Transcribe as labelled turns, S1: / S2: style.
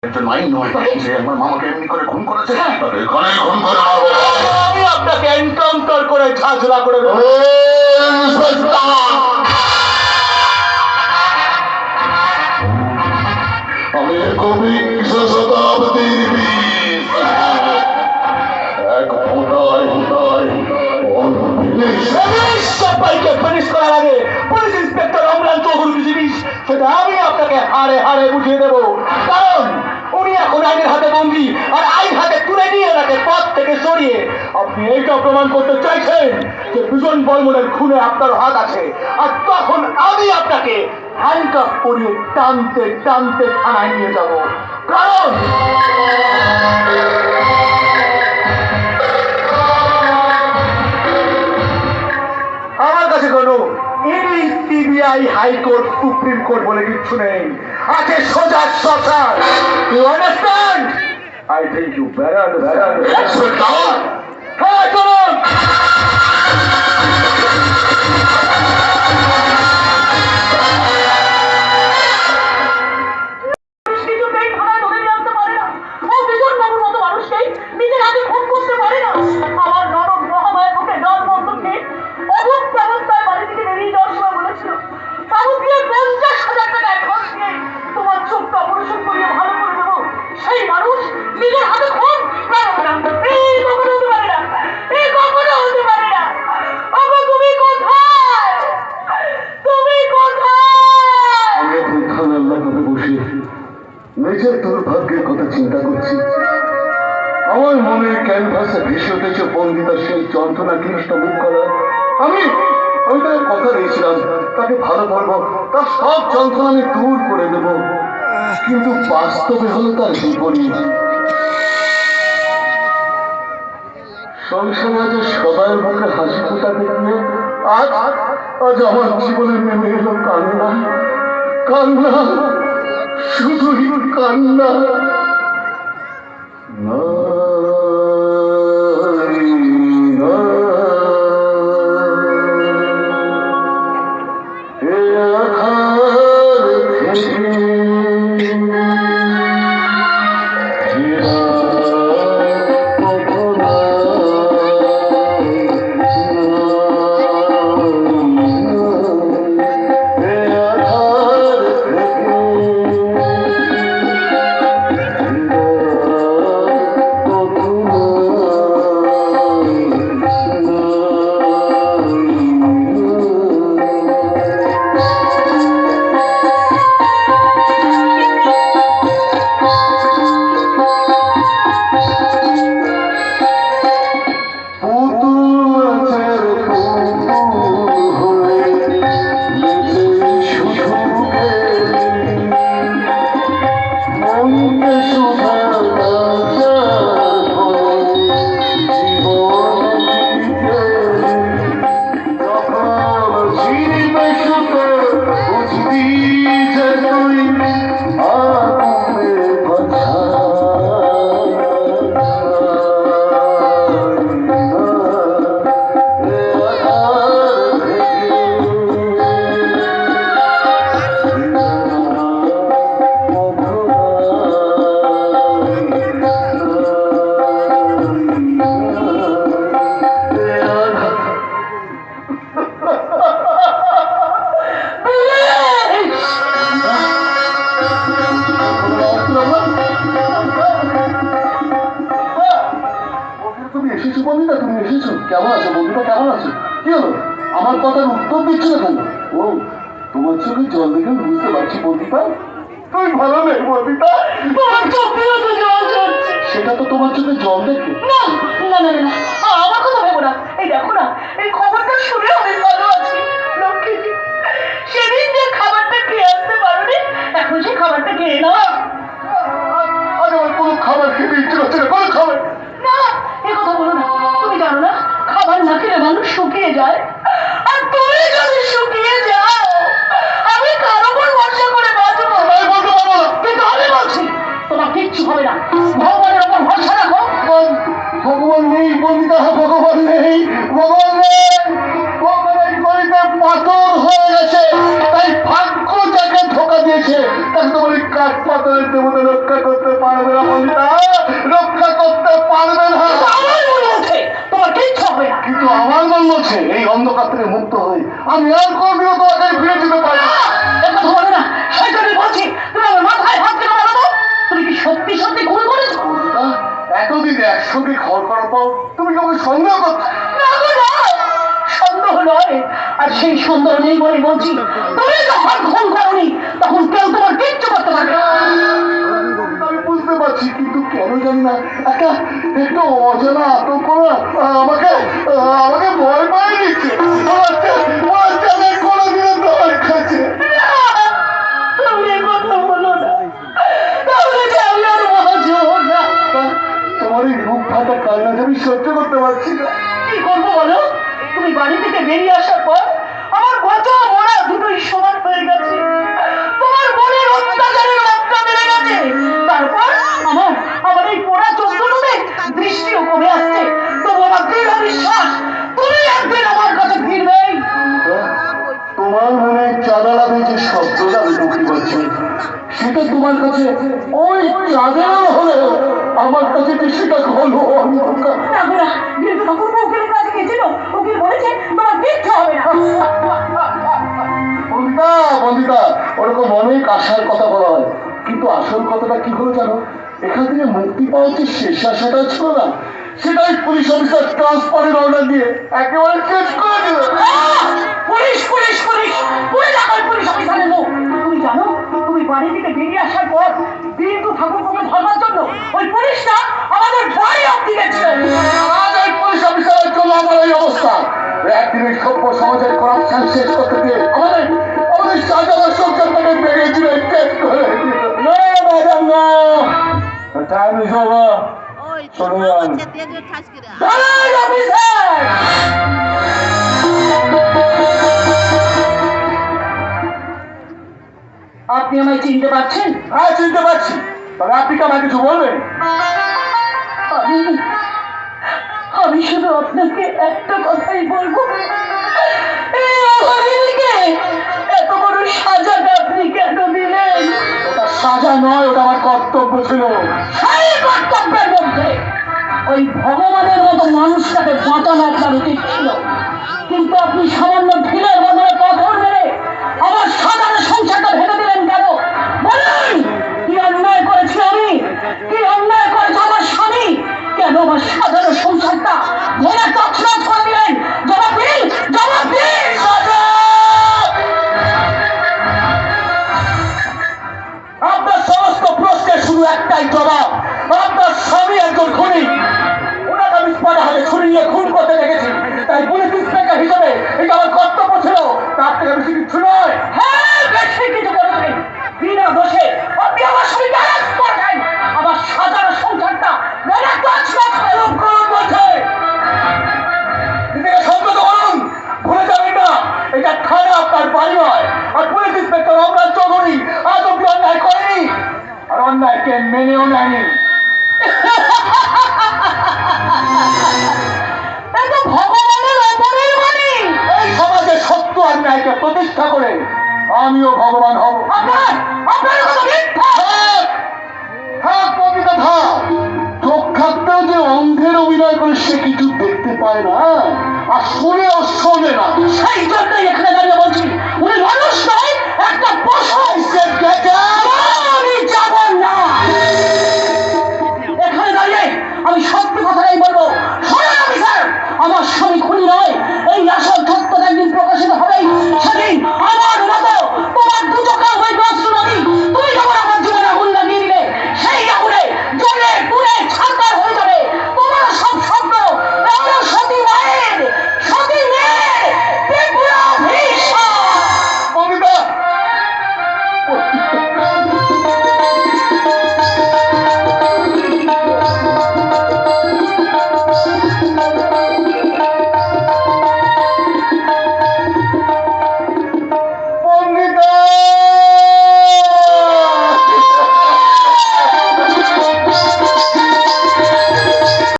S1: আমি আপনাকে এনকাউন্টার করে ঝাঁঝরা করে দেবো।
S2: আমি একবিংশ শতাব্দীর এক
S1: সবাইকে ফিনিশ করার আগে পুলিশ ইন্সপেক্টর অমলান চৌধুরী কি জিনিস সেটা আমি আপনাকে হাড়ে হাড়ে বুঝিয়ে দেবো। কারণ উনি এখন আইনের হাতে বন্দী, আর আইন হাতে তুলে নিয়ে ওনাকে পথ থেকে সরিয়ে আপনি এইটা প্রমাণ করতে চাইছেন যে বিজন বর্মনের খুনে আপনার হাত আছে। আর তখন আমি আপনাকে হ্যান্ডকাফ পরিয়ে টানতে টানতে থানায় নিয়ে যাব। কারণ আমার কাছে কোনো ED, CBI, high court, supreme court বলে কিচ্ছু নেই। আছে সোজা শ্মশান। You understand? I think you better understand. হ্যাঁ, চলুন।
S2: নিজের দুর্ভাগ্যের কথা চিন্তা করছি। আমার মনের ক্যানভাসে ভেসে উঠেছে বন্দিতার সেই যন্ত্রণা ক্লিষ্ট মুখ করা। আমি তার কথা দিয়েছিলাম তাকে ভালো করবো, তার সব যন্ত্রণা আমি দূর করে দেব, কিন্তু বাস্তবে হলো তার বিপরীত। সংসারে আজ সবার মুখে হাসি ফোটা দেখলে আজ আমার জীবনে নেমে এলো কান্না, কান্না, শুধুই কান্না। কেমন আছো বন্ধুটা, কেমন আছো? কি হলো, আমার কথার উত্তর দিচ্ছ না কেন? ও, তোমার চোখে জল দেখে বুঝতে পারছি বন্ধুটা তুমি ভালো নেই। বন্ধুটা সেটা তো তোমার চোখে জল দেখে
S1: না না না না, আমার কথা ভেবো না। এই দেখো না, এই খবরটা শুনে অনেক ভালো আছি। লক্ষ্মীজি, সেদিন যে খাবারটা খেয়ে আসতে পারোনি, এখন সেই খাবারটা খেয়ে নাও।
S2: আজ আমার কোনো খাবার খেতে ইচ্ছে করছে না, কোনো খাবার
S1: না। এ কথা বলো না, তুমি জানো না খাবার না খেলে মানুষ শুকিয়ে যায়। আর তুমি যদি শুকিয়ে যাও, আমি কার উপর ভরসা করে বাঁচবো?
S2: আমি বলতে পারবো না,
S1: কিন্তু আমি বলছি তোমার কিচ্ছু হবে না। ভগবানের উপর ভরসা রাখো।
S2: ভগবান নেই বন্দিতা, ভগবান নেই, ভগবান নেই। ভগবানের গলিতে পাথর হয়ে গেছে, তাই ভাগ্য যাকে ধোকা দিয়েছে তাকে তোমার কাঠ পাথরের দেবতা রক্ষা করতে পারবে না বন্দিতা, রক্ষা করতে পারবে না।
S1: আমার মনে হচ্ছে তোমার কিচ্ছু হবে না।
S2: কিন্তু আমার মন বলছে এই অন্ধকার থেকে মুক্ত হয়ে আমি আর কোনদিনও তোমাকে ফিরে যেতে পারি না।
S1: কথা বলে না, সেই জন্যই বলছি তুমি আমার মাথায় হাত কেন মারো? তুমি কি সত্যি সত্যি খুন করেছো?
S2: বন্দিতা, এতদিন একসঙ্গে ঘর করার পর তুমি কি আমাকে সন্দেহ করছো?
S1: না গো না, সন্দেহ নয়। আর সেই সন্দেহ নেই বলে বলছি, তুমি যখন খুন করনি তখন কেউ তোমার কিচ্ছু করতে পারবে না।
S2: আমি বুঝতে পারছি, কিন্তু কেন জানি না একটা একটু অজানা আতঙ্ক না আমাকে আমাকে ভয় পাই দিচ্ছে। আমি কোনোদিনও তোমার কাছে।
S1: তুমি এ কথা বলো না, তাহলে যে আমি আর বাঁচবো না।
S2: তোমার এই রূপ ফাটা কান্না আমি সহ্য করতে পারছি না।
S1: কি করবো বলো? তুমি বাড়ি থেকে বেরিয়ে আসার পর আমার বাঁচা মরা দুটোই সমান হয়ে গেছে। তোমার মনের অত্যাচারের মাত্রা বেড়ে গেছে। তারপর আমার আমার এই পোড়া চোখগুলোতে দৃষ্টিও কমে আসছে। তবু আমার দৃঢ় বিশ্বাস তুমি একদিন আমার কাছে ফিরবেই।
S2: তোমার মনে চাঁদালা যে শব্দটা আমি বুঝতে পারছি, সেটা তোমার কাছে ওই চাঁদালা হলেও আমার কাছে যে সেটা হলো অন্ধকার।
S1: কিন্তু তখন উকিলের কাছে গেছিল, উকিল বলেছে তোমার কিচ্ছু হবে না।
S2: বন্দিতা বন্দিতা, ওরকম অনেক আশার কথা বলা হয়, কিন্তু আসল কথাটা কি হলো জানো? এখান থেকে মুক্তি পাওয়ার যে শেষ আশাটা ছিল না, সেটাই পুলিশ অফিসার ট্রান্সফারের অর্ডার দিয়ে একেবারে শেষ করে দিল।
S1: পুলিশ পুলিশ পুলিশ পুলিশ এখন পুলিশ অফিসারের লোক। তুমি জানো, তুমি বাড়ি থেকে বেরিয়ে আসার পর বিন্দু ঠাকুরকে ধরবার জন্য ওই পুলিশটা আমাদের বাড়ি অব্দি গেছিল।
S2: আজ ওই পুলিশ অফিসারের জন্য আমার এই অবস্থা। একদিনের সভ্য সমাজের করাপশন শেষ করতে গিয়ে আমাদের আমাদের সাজাবার সংসারটাকে ভেঙে দিলে শেষ করে দিল। No, madam, no. The time is over.
S3: ওই
S2: চলে
S3: তো
S2: যান।
S3: হচ্ছে দিয়ে দিয়ে ঠাস করে
S1: দাঁড়ান অফিসার! আপনি আমায় চিনতে পারছেন?
S2: হ্যাঁ, চিনতে পারছি। তবে আপনি কি আমায় কিছু বলবেন?
S1: আমি আমি শুধু আপনাকে একটা কথাই বলবো, এই অভাগীকে এত বড় সাজাটা আপনি কেন দিলেন?
S2: ওটা সাজা নয়, ওটা আমার কর্তব্য ছিল।
S1: সেই কর্তব্যের মধ্যে ওই ভগবানের মতো মানুষটাকে বাঁচানো আপনার উচিত ছিল, কিন্তু আপনি সামান্য ঢিলের বদলে পাথর মেরে আমার সাধারণ সংসারটা ভেঙে দিলেন কেন? বলুন, কি অন্যায় করেছি আমি? কি অন্যায় করেছে আমার স্বামী? কেন আমার সাধারণ সংসারটা ভেঙে তছনছ করে দিলেন? জবাব দিন, জবাব দিন! আপনার সমস্ত প্রশ্নের শুধু একটাই জবাব, আপনার স্বামী একজন খুনি। ওনাকে আমি পাড়া হাতে ছুরি নিয়ে খুন করতে দেখেছি, তাই পুলিশ ইন্সপেক্টর হিসেবে এটা আমার কর্তব্য ছিল। তার থেকে বেশি কিছু নয়। হ্যাঁ, বেশি কিছু করেছেন। বিনা দোষে আপনি আমার স্বামীকে অ্যারেস্ট করেছেন। আমার সাধারণ সংসারটা মেরে তছনছ করুন বলছে। নিজেকে সংযত করুন, ভুলে যাবেন না এটা থানা আপনার বাড়ি নয়। আর পুলিশ ইন্সপেক্টর অমরাজ চৌধুরী আজ অব্দি অন্যায় করেনি, আর অন্যায়কে মেনেও নেয়নি। ভগবানের ওপরের বাণী। এই সমাজে সত্য অন্যায়কে প্রতিষ্ঠা করে আমিও ভগবান হব। আপনার কথা মিথ্যা।
S2: থাক কবিতা থাক। চোখ থাকতেও যে অন্ধের অভিনয় করে সে কিছু দেখতে পায় না, আর শুনেও শোনে না।
S1: সেই জন্যই এখানে দাঁড়িয়ে বলছি, উনি মানুষ নয়।